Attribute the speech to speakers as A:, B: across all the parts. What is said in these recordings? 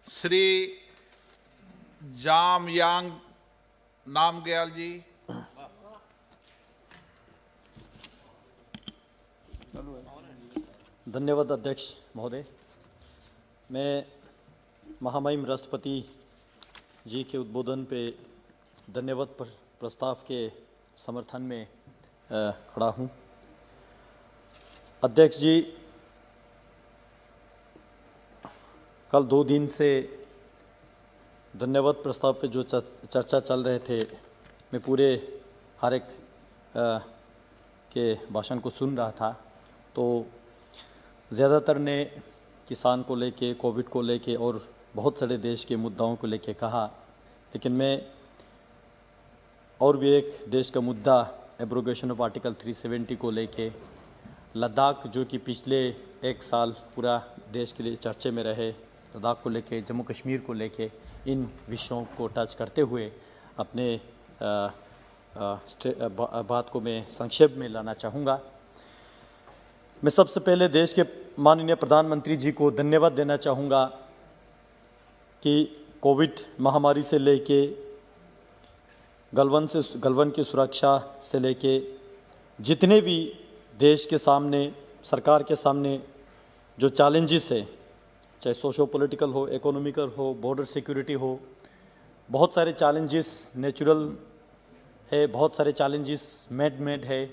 A: श्री जामयांग नामग्याल जी।
B: धन्यवाद अध्यक्ष महोदय। मैं महामहिम राष्ट्रपति जी के उद्बोधन पे धन्यवाद प्रस्ताव के समर्थन में खड़ा हूँ। अध्यक्ष जी, कल 2 दिन से धन्यवाद प्रस्ताव पे जो चर्चा चल रहे थे, मैं पूरे हर एक के भाषण को सुन रहा था, तो ज़्यादातर ने किसान को लेके, कोविड को लेके और बहुत सारे देश के मुद्दाओं को लेके कहा, लेकिन मैं और भी एक देश का मुद्दा एब्रोगेशन ऑफ आर्टिकल 370 को लेके, लद्दाख जो कि पिछले 1 साल पूरा देश के लिए चर्चे में रहे, लद्दाख को लेके, जम्मू कश्मीर को लेके, इन विषयों को टच करते हुए अपने बात को मैं संक्षेप में लाना चाहूँगा। मैं सबसे पहले देश के माननीय प्रधानमंत्री जी को धन्यवाद देना चाहूँगा कि कोविड महामारी से लेके गलवान की सुरक्षा से लेके जितने भी देश के सामने, सरकार के सामने जो चैलेंजेस है, चाहे सोशो पॉलिटिकल हो, इकोनॉमिकल हो, बॉर्डर सिक्योरिटी हो, बहुत सारे चैलेंजेस नेचुरल है, बहुत सारे चैलेंजेस मेड है,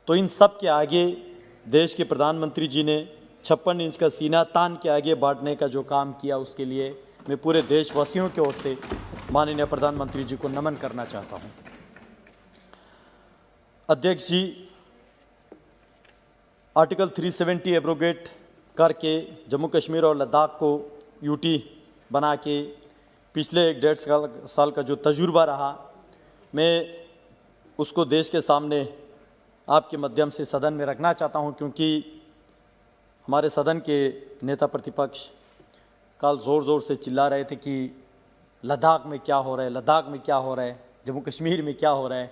B: तो इन सब के आगे देश के प्रधानमंत्री जी ने 56 इंच का सीना तान के आगे बढ़ने का जो काम किया, उसके लिए मैं पूरे देशवासियों की ओर से माननीय प्रधानमंत्री जी को नमन करना चाहता हूं। अध्यक्ष जी, आर्टिकल 370 एब्रोगेट करके जम्मू कश्मीर और लद्दाख को यूटी बना के पिछले 1.5 साल का जो तजुर्बा रहा, मैं उसको देश के सामने आपके माध्यम से सदन में रखना चाहता हूं, क्योंकि हमारे सदन के नेता प्रतिपक्ष कल ज़ोर से चिल्ला रहे थे कि लद्दाख में क्या हो रहा है, लद्दाख में क्या हो रहा है, जम्मू कश्मीर में क्या हो रहा है।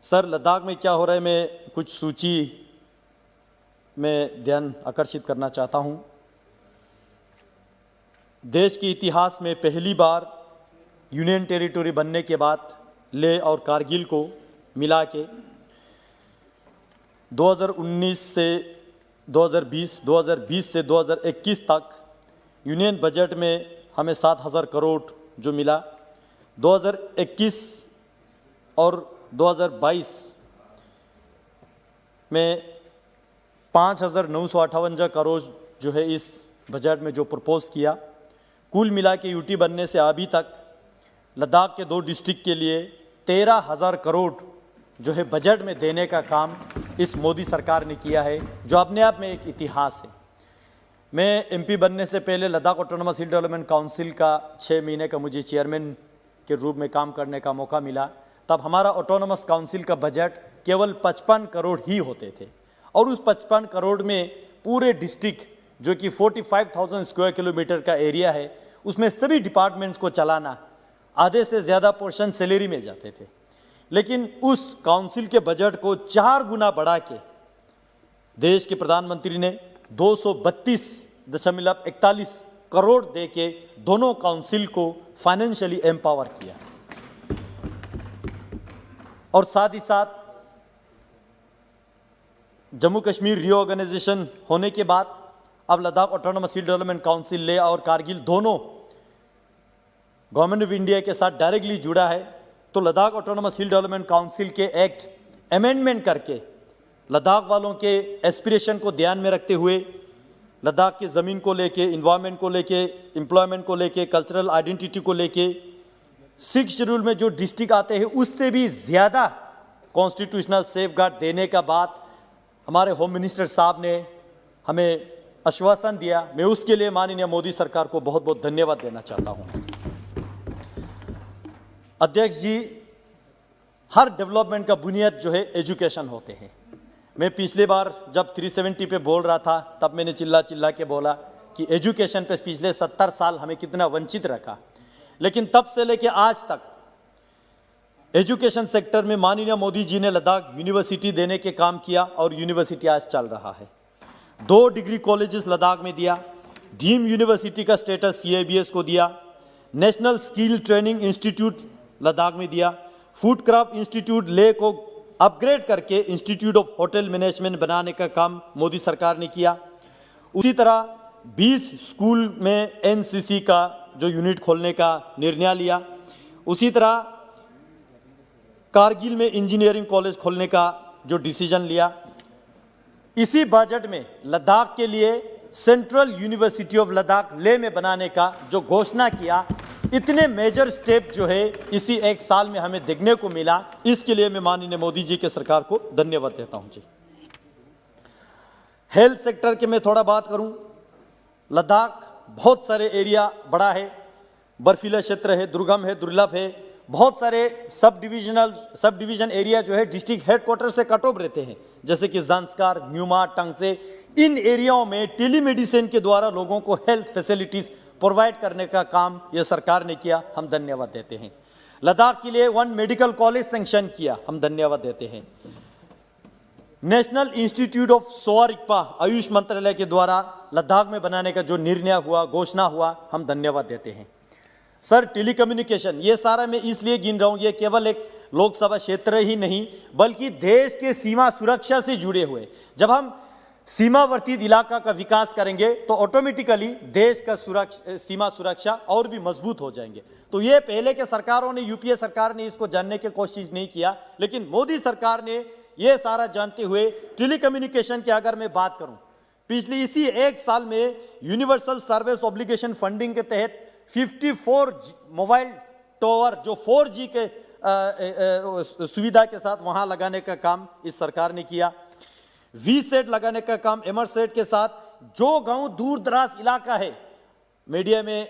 B: सर, लद्दाख में क्या हो रहा है, मैं कुछ सूची में ध्यान आकर्षित करना चाहता हूं। देश के इतिहास में पहली बार यूनियन टेरिटरी बनने के बाद लेह और कारगिल को मिला के 2019 से 2020, 2020 से 2021 तक यूनियन बजट में हमें 7,000 करोड़ जो मिला, 2021 और 2022 में 5,958 करोड़ जो है इस बजट में जो प्रपोज किया। कुल मिला के यूटी बनने से अभी तक लद्दाख के 2 डिस्ट्रिक्ट के लिए 13,000 करोड़ जो है बजट में देने का काम इस मोदी सरकार ने किया है, जो अपने आप में एक इतिहास है। मैं एमपी बनने से पहले लद्दाख ऑटोनोमस हिल डेवलपमेंट काउंसिल का 6 महीने का मुझे चेयरमैन के रूप में काम करने का मौका मिला। तब हमारा ऑटोनोमस काउंसिल का बजट केवल 55 करोड़ ही होते थे, और उस 55 करोड़ में पूरे डिस्ट्रिक्ट जो कि 45,000 स्क्वायर किलोमीटर का एरिया है, उसमें सभी डिपार्टमेंट्स को चलाना, आधे से ज़्यादा पोर्शन सैलरी में जाते थे। लेकिन उस काउंसिल के बजट को 4 गुना बढ़ा के देश के प्रधानमंत्री ने 232.41 करोड़ दे के दोनों काउंसिल को फाइनेंशियली एम्पावर किया, और साथ ही साथ जम्मू कश्मीर रीऑर्गेनाइजेशन होने के बाद अब लद्दाख ऑटोनोमस हिल डेवलपमेंट काउंसिल लेह और कारगिल दोनों गवर्नमेंट ऑफ इंडिया के साथ डायरेक्टली जुड़ा है। तो लद्दाख ऑटोनोमस हिल डेवलपमेंट काउंसिल के एक्ट अमेंडमेंट करके लद्दाख वालों के एस्पिरेशन को ध्यान में रखते हुए लद्दाख की ज़मीन को लेके, इन्वायरमेंट को लेके, एम्प्लॉयमेंट को लेके, कल्चरल आइडेंटिटी को लेके 6 शेड्यूल में जो डिस्ट्रिक्ट आते हैं उससे भी ज़्यादा कॉन्स्टिट्यूशनल सेफगार्ड देने का बात हमारे होम मिनिस्टर साहब ने हमें आश्वासन दिया। मैं उसके लिए माननीय मोदी सरकार को बहुत बहुत धन्यवाद देना चाहता हूँ। अध्यक्ष जी, हर डेवलपमेंट का बुनियाद जो है एजुकेशन होते हैं। मैं पिछली बार जब 370 पे बोल रहा था, तब मैंने चिल्ला के बोला कि एजुकेशन पे पिछले 70 साल हमें कितना वंचित रखा, लेकिन तब से लेके आज तक एजुकेशन सेक्टर में माननीय मोदी जी ने लद्दाख यूनिवर्सिटी देने के काम किया, और यूनिवर्सिटी आज चल रहा है। 2 डिग्री कॉलेजेस लद्दाख में दिया, डीम यूनिवर्सिटी का स्टेटस CIBS को दिया, national skill training institute Ladakh में दिया, फूड क्राफ्ट इंस्टीट्यूट लेह को अपग्रेड करके इंस्टीट्यूट ऑफ होटल मैनेजमेंट बनाने का काम मोदी सरकार ने किया। उसी तरह 20 स्कूल में NCC का जो यूनिट खोलने का निर्णय लिया। उसी तरह कारगिल में इंजीनियरिंग कॉलेज खोलने का जो डिसीजन लिया। इसी बजट में लद्दाख के लिए central university of Ladakh Leh में बनाने का जो घोषणा किया, इतने मेजर स्टेप जो है इसी एक साल में हमें देखने को मिला। इसके लिए मैं माननीय मोदी जी के सरकार को धन्यवाद देता हूं जी। हेल्थ सेक्टर के मैं थोड़ा बात करूं, लद्दाख बहुत सारे एरिया बड़ा है, बर्फीला क्षेत्र है, दुर्गम है, दुर्लभ है, बहुत सारे सब डिवीजन एरिया जो है डिस्ट्रिक्ट हेडक्वार्टर से कट ऑफ रहते हैं, जैसे कि ज़ांस्कार, न्यूमा, टंगसे। इन एरियाओं में टेलीमेडिसिन के द्वारा लोगों को हेल्थ फैसिलिटीज प्रोवाइड करने का काम ये सरकार ने किया, हम धन्यवाद देते हैं। लद्दाख के लिए 1 मेडिकल कॉलेज सैंक्शन किया, हम धन्यवाद देते हैं। नेशनल इंस्टीट्यूट ऑफ सोवा आयुष मंत्रालय के द्वारा लद्दाख में बनाने का जो निर्णय हुआ, घोषणा हुआ, हम धन्यवाद देते हैं। सर, टेलीकम्युनिकेशन, ये सारा मैं इसलिए गिन रहा हूं, ये केवल एक लोकसभा क्षेत्र ही नहीं बल्कि देश के सीमा सुरक्षा से जुड़े हुए। जब हम सीमावर्ती इलाका का विकास करेंगे तो ऑटोमेटिकली देश का सीमा सुरक्षा और भी मजबूत हो जाएंगे। तो ये पहले के सरकारों ने, यूपीए सरकार ने इसको जानने की कोशिश नहीं किया, लेकिन मोदी सरकार ने ये सारा जानते हुए टेलीकम्युनिकेशन की अगर मैं बात करूं, पिछले इसी एक साल में यूनिवर्सल सर्विस ऑब्लिगेशन फंडिंग के तहत 54 मोबाइल टावर जो 4G के सुविधा के साथ वहां लगाने का काम इस सरकार ने किया। VSAT लगाने का काम एमरसेट के साथ। जो गांव दूर दराज इलाका है, मीडिया में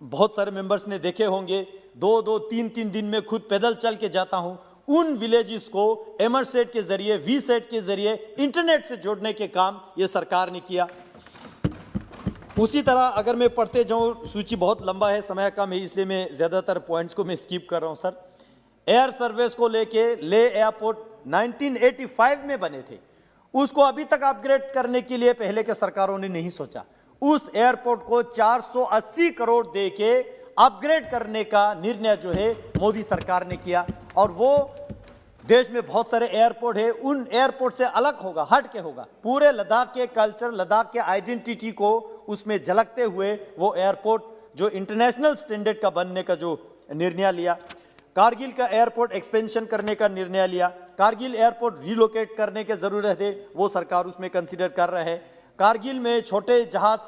B: बहुत सारे मेंबर्स ने देखे होंगे, 2-2, 3-3 दिन में खुद पैदल चल के जाता हूं, उन विलेजेस को एमरसेट के जरिए, VSAT के जरिए इंटरनेट से जोड़ने के काम ये सरकार ने किया। उसी तरह अगर मैं पढ़ते जाऊं, सूची बहुत लंबा है, समय कम है, इसलिए मैं ज्यादातर पॉइंट्स को मैं स्किप कर रहा हूं। सर, एयर सर्विस को लेके ले एयरपोर्ट 1985 में बने थे, उसको अभी तक अपग्रेड करने के लिए पहले के सरकारों ने नहीं सोचा। उस एयरपोर्ट को 480 करोड़ दे के अपग्रेड करने का निर्णय जो है मोदी सरकार ने किया। और वो देश में बहुत सारे एयरपोर्ट है, उन एयरपोर्ट से अलग होगा, हट के होगा। पूरे लद्दाख के कल्चर, लद्दाख के आइडेंटिटी को उसमें झलकते हुए वो एयरपोर्ट जो इंटरनेशनल स्टैंडर्ड का बनने का जो निर्णय लिया। कारगिल का एयरपोर्ट एक्सपेंशन करने का निर्णय लिया। कारगिल एयरपोर्ट रिलोकेट करने की जरूरत है, वो सरकार उसमें कंसीडर कर रहा है। कारगिल में छोटे जहाज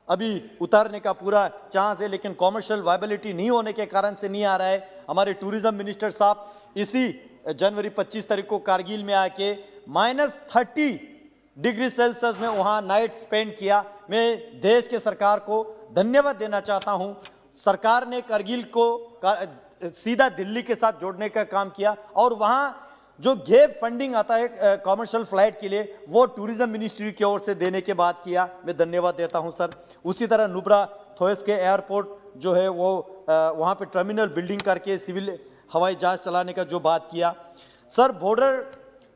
B: अभी उतारने का पूरा चांस है, लेकिन कॉमर्शियल वायबिलिटी नहीं होने के कारण से नहीं आ रहा है। हमारे टूरिज्म मिनिस्टर साहब इसी जनवरी 25 तारीख को कारगिल में आके -30 डिग्री सेल्सियस में वहां नाइट स्पेंड किया। मैं देश के सरकार को धन्यवाद देना चाहता हूं। सरकार ने कारगिल को सीधा दिल्ली के साथ जोड़ने का काम किया, और वहां जो गैप फंडिंग आता है कॉमर्शियल फ्लाइट के लिए, वो टूरिज्म मिनिस्ट्री की ओर से देने के बाद किया। मैं धन्यवाद देता हूं सर। उसी तरह नुब्रा थोयस के एयरपोर्ट जो है वो वहां पे टर्मिनल बिल्डिंग करके सिविल हवाई जहाज चलाने का जो बात किया। सर, बॉर्डर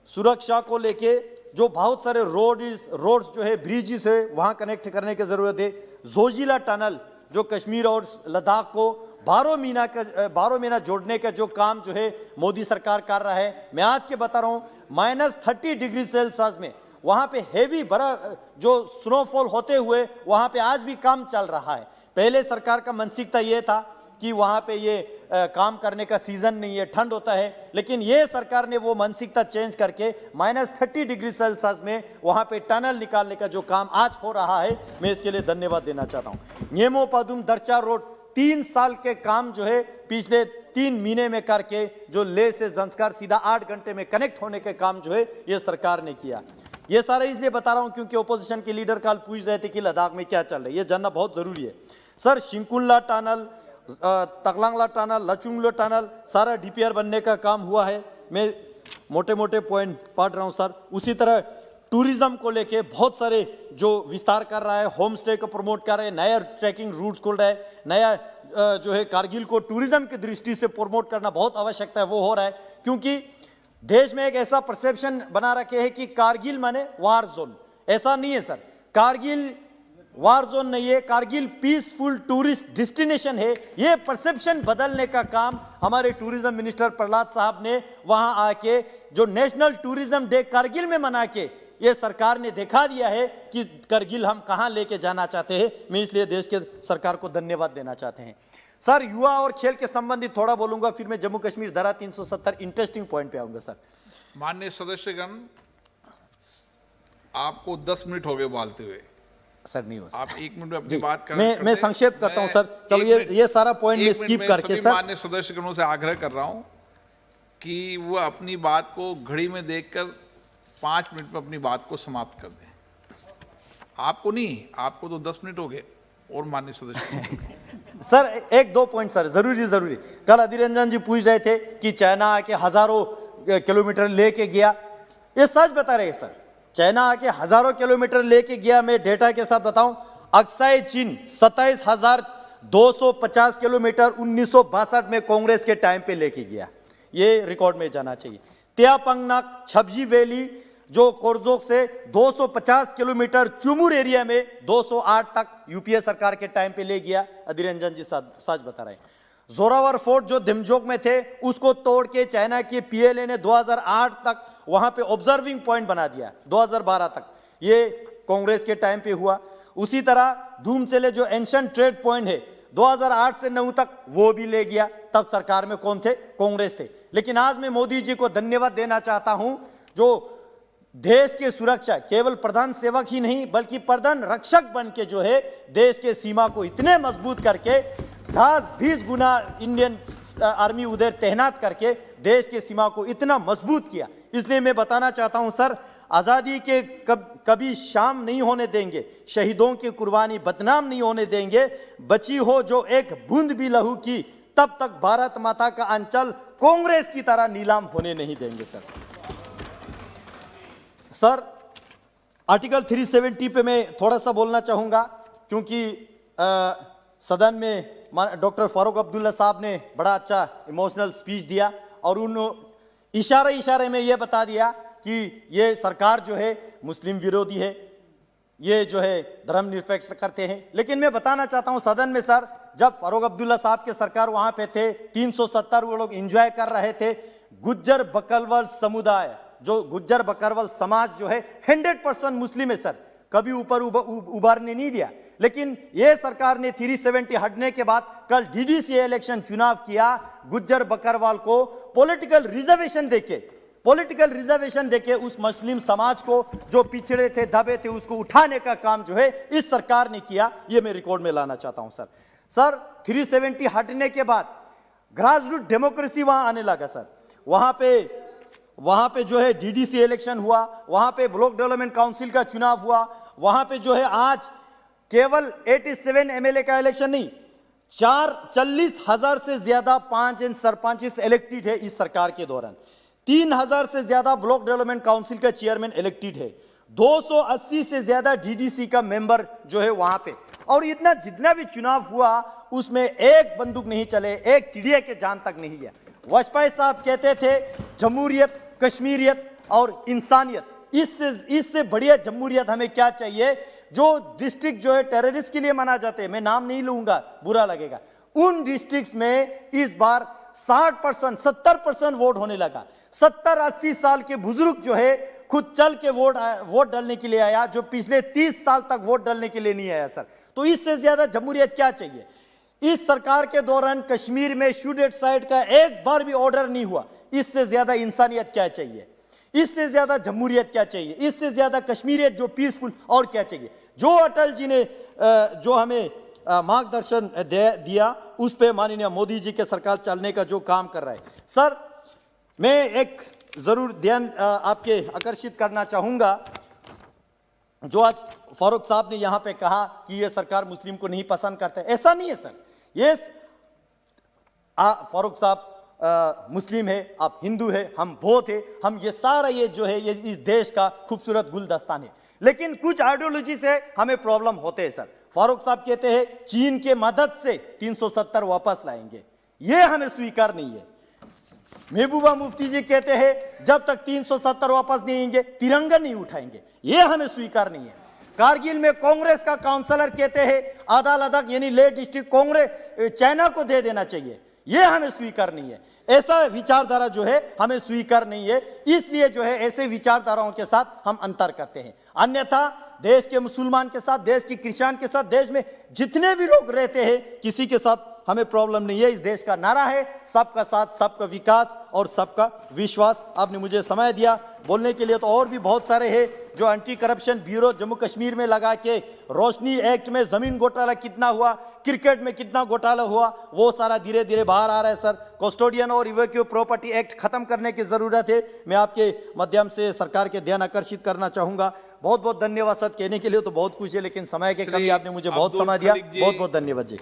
B: सुरक्षा को लेके जो बहुत सारे रोड्स जो है, ब्रिजेस है, वहां कनेक्ट करने की जरूरत है। जोजिला टनल जो कश्मीर और लद्दाख को 12 महीना जोड़ने का जो काम जो है मोदी सरकार कर रहा है। मैं आज के बता रहा हूं, -30 डिग्री सेल्सियस में वहां पे हेवी बर्फ जो स्नोफॉल होते हुए वहां पे आज भी काम चल रहा है। पहले सरकार का मानसिकता ये था कि वहां पे ये काम करने का सीजन नहीं है, ठंड होता है, लेकिन ये सरकार ने वो मानसिकता चेंज करके -30 डिग्री सेल्सियस में वहां पे टनल निकालने का जो काम आज हो रहा है, मैं इसके लिए धन्यवाद देना चाहता हूं। नियमो पदुम दरचा रोड 3 साल के काम जो है पिछले 3 महीने में करके जो लेह से ज़ंस्कार सीधा 8 घंटे में कनेक्ट होने के काम जो है ये सरकार ने किया। ये सारा इसलिए बता रहा हूं क्योंकि ओपोजिशन के लीडर कल पूछ रहे थे कि लद्दाख में क्या चल रहा है, ये जानना बहुत जरूरी है। सर, शिंकुल्ला टनल, तकलांगला टनल, लचुंगला टनल, सारा DPR बनने का काम हुआ है। मैं मोटे मोटे पॉइंट पढ़ रहा हूं सर। उसी तरह टूरिज्म को लेके बहुत सारे जो विस्तार कर रहा है, होम स्टे को प्रमोट कर रहे हैं, नया ट्रैकिंग रूट्स खोल रहा है, नया जो है कारगिल को टूरिज्म की दृष्टि से प्रमोट करना बहुत आवश्यकता है, वो हो रहा है। क्योंकि देश में एक ऐसा परसेप्शन बना रखे है कि कारगिल माने वार जोन, ऐसा नहीं है सर। कारगिल वार जोन नहीं है, कारगिल पीसफुल टूरिस्ट डेस्टिनेशन है। ये परसेप्शन बदलने का काम हमारे टूरिज्म मिनिस्टर प्रहलाद साहब ने वहां आके जो नेशनल टूरिज्म डे कारगिल में मना के ये सरकार ने दिखा दिया है कि कारगिल हम कहां लेके जाना चाहते हैं। मैं इसलिए देश के सरकार को धन्यवाद देना चाहते हैं। सर, युवा और खेल के संबंधित थोड़ा बोलूंगा, फिर मैं जम्मू कश्मीर धारा 370 इंटरेस्टिंग पॉइंट पे आऊंगा। सर,
A: माननीय सदस्यगण, आपको 10 मिनट हो गए बोलते हुए।
B: सर नहीं हो,
A: आप 1 मिनट में अपनी बात कर
B: मैं संक्षेप करता हूं सर। चलो ये सारा पॉइंट में स्किप करके सर,
A: माननीय सदस्यगणों से आग्रह कर रहा हूं कि वो अपनी बात को घड़ी में देखकर 5 मिनट में अपनी बात को समाप्त कर दें। आपको नहीं, आपको तो 10 मिनट हो गए। और माननीय सदस्य
B: सर 1-2 पॉइंट सर जरूरी। कल अधीर रंजन जी पूछ रहे थे कि चाइना आके हजारों किलोमीटर लेके गया। ये सच बता रहे हैं सर, चाइना आके हजारों किलोमीटर लेके गया। मैं डेटा के साथ बताऊं, अक्साई चीन 27,250 किलोमीटर 1962 में कांग्रेस के टाइम पे लेके गया। ये रिकॉर्ड में जाना चाहिए। त्यापंगनाक छबजी वैली जो कोरजोक से 250 किलोमीटर चुमुर एरिया में 208 तक यूपीए सरकार के टाइम पे ले गया। अधीर रंजन जी सच बता रहे हैं। जोरावर फोर्ट जो धिमजोक में थे उसको तोड़ के चाइना के पीएलए ने 2008 तक वहां पे ऑब्जर्विंग पॉइंट बना दिया। 2012 तक ये कांग्रेस के टाइम पे हुआ। उसी तरह धूमचले जो एंशिएंट ट्रेड पॉइंट है 2008 से 9 तक वो भी ले गया। तब सरकार में कौन थे? कांग्रेस थे। लेकिन आज मैं मोदी जी को धन्यवाद देना चाहता हूं जो देश की सुरक्षा केवल प्रधान सेवक ही नहीं बल्कि प्रधान रक्षक बन के जो है देश के सीमा को इतने मजबूत करके 10-20 गुना इंडियन आर्मी उधर तैनात करके देश के सीमा को इतना मजबूत किया। इसलिए मैं बताना चाहता हूं सर, आजादी के कभी शाम नहीं होने देंगे, शहीदों की कुर्बानी बदनाम नहीं होने देंगे। बची हो जो एक बूंद भी लहू की, तब तक भारत माता का अंचल कांग्रेस की तरह नीलाम होने नहीं देंगे। सर आर्टिकल 370 पे मैं थोड़ा सा बोलना चाहूंगा, क्योंकि सदन में डॉक्टर फारूक अब्दुल्ला साहब ने बड़ा अच्छा इमोशनल स्पीच दिया और उन इशारे में ये बता दिया कि ये सरकार जो है मुस्लिम विरोधी है, ये जो है धर्मनिरपेक्ष करते हैं। लेकिन मैं बताना चाहता हूं सदन में सर, जब फारूक अब्दुल्ला साहब के सरकार वहां पे थे 370 वो लोग एंजॉय कर रहे थे। गुज्जर बकरवाल समुदाय जो गुज्जर बकरवाल समाज जो है 100% मुस्लिम है सर, कभी ऊपर उभारने नहीं दिया। लेकिन यह सरकार ने 370 हटने के बाद कल डीडीसी इलेक्शन चुनाव किया, गुज्जर बकरवाल को पॉलिटिकल रिजर्वेशन देके उस मुस्लिम समाज को जो पिछड़े थे दबे थे उसको उठाने का काम जो है इस सरकार ने किया। यह मैं रिकॉर्ड में लाना चाहता हूं सर 370 हटने के बाद ग्रास रूट डेमोक्रेसी वहां आने लगा सर। वहां पे जो है डीडीसी इलेक्शन हुआ, वहां पे ब्लॉक डेवलपमेंट काउंसिल का चुनाव हुआ, वहां पे जो है आज केवल 87 एमएलए का इलेक्शन नहीं, 40,000 से ज्यादा पंच एंड सरपंच इलेक्टेड है इस सरकार के दौरान। 3,000 से ज्यादा ब्लॉक डेवलपमेंट काउंसिल का चेयरमैन इलेक्टेड है, 280 से ज्यादा डीडीसी का मेंबर जो है वहां पे। और इतना जितना भी चुनाव हुआ उसमें एक बंदूक नहीं चले, एक चिड़िया के जान तक नहीं गया। वाजपेयी साहब कहते थे जमहूरियत, कश्मीरियत और इंसानियत, इससे बढ़िया जमहूरियत हमें क्या चाहिए। जो डिस्ट्रिक्ट जो है टेररिस्ट के लिए माना जाते हैं, मैं नाम नहीं लूंगा बुरा लगेगा, उन डिस्ट्रिक्ट्स में इस बार 60% 70% वोट होने लगा। 70-80 साल के बुजुर्ग जो है खुद चल के वोट डालने के लिए आया, जो पिछले 30 साल तक वोट डालने के लिए नहीं आया सर। तो इससे ज्यादा जमहूरियत क्या चाहिए। इस सरकार के दौरान कश्मीर में शूट एट साइट का एक बार भी ऑर्डर नहीं हुआ। इससे ज्यादा इंसानियत क्या चाहिए, इससे ज्यादा जमहूरियत क्या चाहिए, इससे ज्यादा कश्मीरियत जो पीसफुल और क्या चाहिए। जो अटल जी ने जो हमें मार्गदर्शन दिया उस पे माननीय मोदी जी के सरकार चलने का जो काम कर रहा है सर, मैं एक जरूर ध्यान आपके आकर्षित करना चाहूंगा। जो आज फारूक साहब ने यहां पे कहा कि यह सरकार मुस्लिम को नहीं पसंद करता है, ऐसा नहीं है सर। ये फारूक साहब मुस्लिम है, आप हिंदू है, हम बौद्ध है, हम ये सारा ये जो है ये इस देश का खूबसूरत गुलदस्तान है। लेकिन कुछ आइडियोलॉजी से हमें प्रॉब्लम होते हैं सर। फारूक साहब कहते हैं चीन के मदद से 370 वापस लाएंगे, ये हमें स्वीकार नहीं है। महबूबा मुफ्ती जी कहते हैं जब तक 370 वापस नहीं आएंगे तिरंगा नहीं उठाएंगे, ये हमें स्वीकार नहीं है। कारगिल में कांग्रेस का काउंसलर कहते हैं आधा लद्दाख यानी लेह डिस्ट्रिक्ट कांग्रेस चाइना को दे देना चाहिए, ये हमें स्वीकार नहीं है। ऐसा विचारधारा जो है हमें स्वीकार नहीं है, इसलिए जो है ऐसे विचारधाराओं के साथ हम अंतर करते हैं। अन्यथा देश के मुसलमान के साथ, देश के क्रिश्चियन के साथ, देश में जितने भी लोग रहते हैं किसी के साथ हमें प्रॉब्लम नहीं है। इस देश का नारा है सबका साथ, सबका विकास और सबका विश्वास। आपने मुझे समय दिया बोलने के लिए, तो और भी बहुत सारे हैं जो anti corruption bureau Jammu Kashmir में लगा के, रोशनी एक्ट में जमीन घोटाला कितना हुआ, क्रिकेट में कितना घोटाला हुआ, वो सारा धीरे धीरे बाहर आ रहा है। सर, कस्टोडियन और इवैक्यू प्रॉपर्टी एक्ट खत्म करने की जरूरत है। मैं आपके माध्यम से सरकार के ध्यान आकर्षित करना चाहूंगा। बहुत बहुत धन्यवाद सर, कहने के लिए तो बहुत कुछ है लेकिन समय के कमी, आपने मुझे बहुत समय दिया, बहुत बहुत धन्यवाद जी।